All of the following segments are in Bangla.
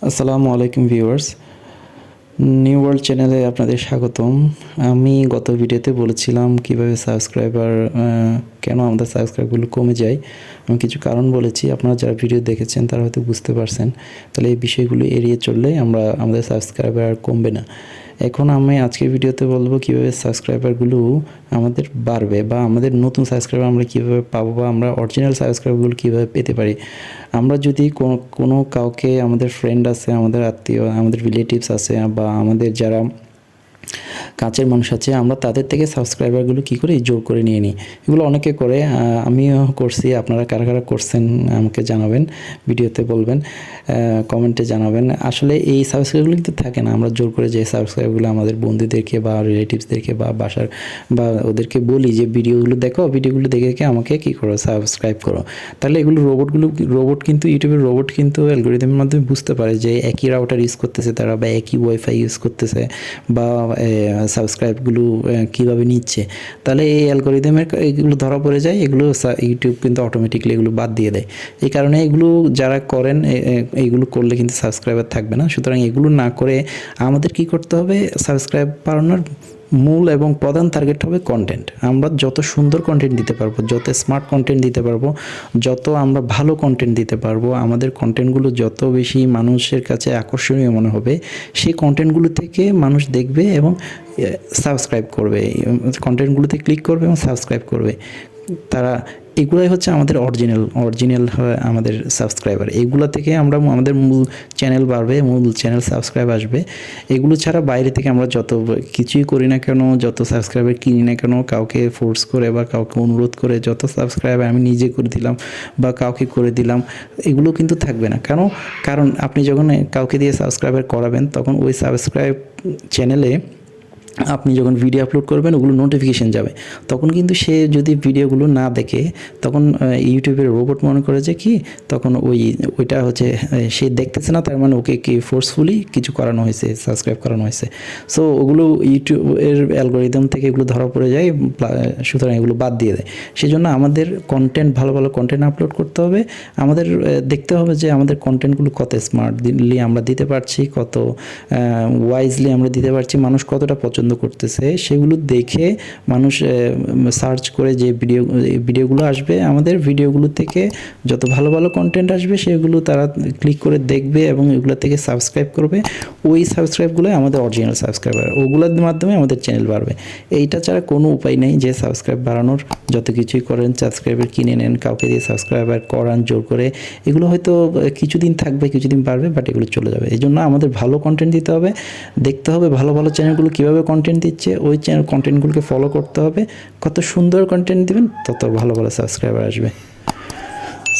আসসালামু আলাইকুম ভিউয়ার্স, নিউ ওয়ার্ল্ড চ্যানেলে আপনাদের স্বাগতম। আমি গত ভিডিওতে বলেছিলাম কিভাবে সাবস্ক্রাইবার কেন আমাদের সাবস্ক্রাইবগুলো কমে যায়। আমি কিছু কারণ বলেছি, আপনারা যারা ভিডিও দেখেছেন তারা হয়তো বুঝতে পারছেন। তাহলে এই বিষয়গুলো এড়িয়ে চললে আমাদের সাবস্ক্রাইবার আর কমবে না। এখন আমি আজকের ভিডিওতে বলবো কিভাবে সাবস্ক্রাইবারগুলো আমাদের বাড়বে বা আমাদের নতুন সাবস্ক্রাইবার আমরা কীভাবে পাবো বা আমরা অরিজিনাল সাবস্ক্রাইবারগুলো কীভাবে পেতে পারি। আমরা যদি কোনো কাউকে, আমাদের ফ্রেন্ড আছে, আমাদের আত্মীয়, আমাদের রিলেটিভস আছে বা আমাদের যারা কাছের মানুষ আছে, আমরা তাদের থেকে সাবস্ক্রাইবারগুলো কী করে জোর করে নিয়ে নিই। এগুলো অনেকে করে, আমিও করছি। আপনারা কারা কারা করছেন আমাকে জানাবেন, ভিডিওতে বলবেন, কমেন্টে জানাবেন। আসলে এই সাবস্ক্রাইবগুলো কিন্তু থাকে না। আমরা জোর করে যে সাবস্ক্রাইবগুলো আমাদের বন্ধুদেরকে বা রিলেটিভসদেরকে বা বাসার বা ওদেরকে বলি যে ভিডিওগুলো দেখো, ভিডিওগুলো দেখে আমাকে কী করো, সাবস্ক্রাইব করো। তাহলে এগুলো রোবট কিন্তু ইউটিউবের রোবট কিন্তু অ্যালগরিদমের মাধ্যমে বুঝতে পারে যে একই রাউটার ইউজ করতেছে তারা বা একই ওয়াইফাই ইউজ করতেছে বা সাবস্ক্রাইবগুলো কীভাবে নিচ্ছে। তাহলে এই অ্যালগরিদমের এগুলো ধরা পড়ে যায়, এগুলো ইউটিউব কিন্তু অটোমেটিকলি এগুলো বাদ দিয়ে দেয়। এই কারণে এগুলো যারা করেন, এইগুলো করলে কিন্তু সাবস্ক্রাইবার থাকবে না। সুতরাং এগুলো না করে আমাদের কি করতে হবে, সাবস্ক্রাইব বাড়ানোর মূল এবং প্রধান টার্গেট হবে কন্টেন্ট। আমরা যত সুন্দর কন্টেন্ট দিতে পারবো, যত স্মার্ট কন্টেন্ট দিতে পারবো, যত আমরা ভালো কন্টেন্ট দিতে পারবো, আমাদের কন্টেন্টগুলো যত বেশি মানুষের কাছে আকর্ষণীয় মনে হবে, সেই কন্টেন্টগুলো থেকে মানুষ দেখবে এবং সাবস্ক্রাইব করবে, কন্টেন্টগুলোতে ক্লিক করবে এবং সাবস্ক্রাইব করবে। তারা এগুলাই হচ্ছে আমাদের অরিজিনাল আমাদের সাবস্ক্রাইবার। এগুলো থেকে আমরা আমাদের মূল চ্যানেল বাড়বে, মূল চ্যানেল সাবস্ক্রাইব আসবে। এগুলো ছাড়া বাইরে থেকে আমরা যত কিছুই করি না কেন, যত সাবস্ক্রাইবার কিনি না কেন, কাউকে ফোর্স করে বা কাউকে অনুরোধ করে যত সাবস্ক্রাইবার আমি নিজে করে দিলাম বা কাউকে করে দিলাম, এগুলো কিন্তু থাকবে না। কারণ আপনি যখন কাউকে দিয়ে সাবস্ক্রাইবার করাবেন, তখন ওই সাবস্ক্রাইব চ্যানেলে আপনি যখন ভিডিও আপলোড করবেন ওগুলো নোটিফিকেশান যাবে। তখন কিন্তু সে যদি ভিডিওগুলো না দেখে, তখন ইউটিউবের রোবট মনে করে যে কি, তখন ওইটা হচ্ছে সে দেখতেছে না, তার মানে ওকে কি ফোর্সফুলি কিছু করানো হয়েছে, সাবস্ক্রাইব করানো হয়েছে। সো ওগুলো ইউটিউবের অ্যালগরিদম থেকে এগুলো ধরা পড়ে যায়, সুতরাং এগুলো বাদ দিয়ে দেয়। সেজন্য আমাদের ভালো ভালো কন্টেন্ট আপলোড করতে হবে। আমাদের দেখতে হবে যে আমাদের কন্টেন্টগুলো কত স্মার্টলি আমরা দিতে পারছি, কত ওয়াইজলি আমরা দিতে পারছি, মানুষ কতটা পছন্দ করতেছে, সেগুলো দেখে মানুষ সার্চ করে যে ভিডিওগুলো আসবে, আমাদের ভিডিওগুলো থেকে যত ভালো ভালো কন্টেন্ট আসবে সেগুলো তারা ক্লিক করে দেখবে এবং এগুলো থেকে সাবস্ক্রাইব করবে। ওই সাবস্ক্রাইবগুলো আমাদের অরিজিনাল সাবস্ক্রাইবার, ওগুলোর মাধ্যমে আমাদের চ্যানেল বাড়বে। এইটা ছাড়া কোনো উপায় নেই যে সাবস্ক্রাইব বাড়ানোর। যত কিছুই করেন, সাবস্ক্রাইবার কিনে নেন, কাউকে দিয়ে সাবস্ক্রাইবার করান জোর করে, এগুলো হয়তো কিছুদিন থাকবে, কিছুদিন বাড়বে, বাট এগুলো চলে যাবে। এই জন্য আমাদের ভালো কন্টেন্ট দিতে হবে, দেখতে হবে ভালো ভালো চ্যানেলগুলো কীভাবে কন্টেন্ট দিচ্ছে, ওই চ্যানেল কন্টেন্টগুলোকে ফলো করতে হবে। কত সুন্দর কন্টেন্ট দিবেন, তত ভালো ভালো সাবস্ক্রাইবার আসবে।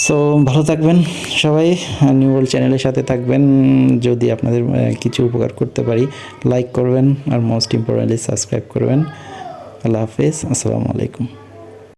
সো ভালো থাকবেন সবাই, নিউ ওয়ার্ল্ড চ্যানেলের সাথে থাকবেন। যদি আপনাদের কিছু উপকার করতে পারি, লাইক করবেন আর মোস্ট ইম্পর্টেন্টলি সাবস্ক্রাইব করবেন। আল্লাহ হাফেজ, আসসালামু আলাইকুম।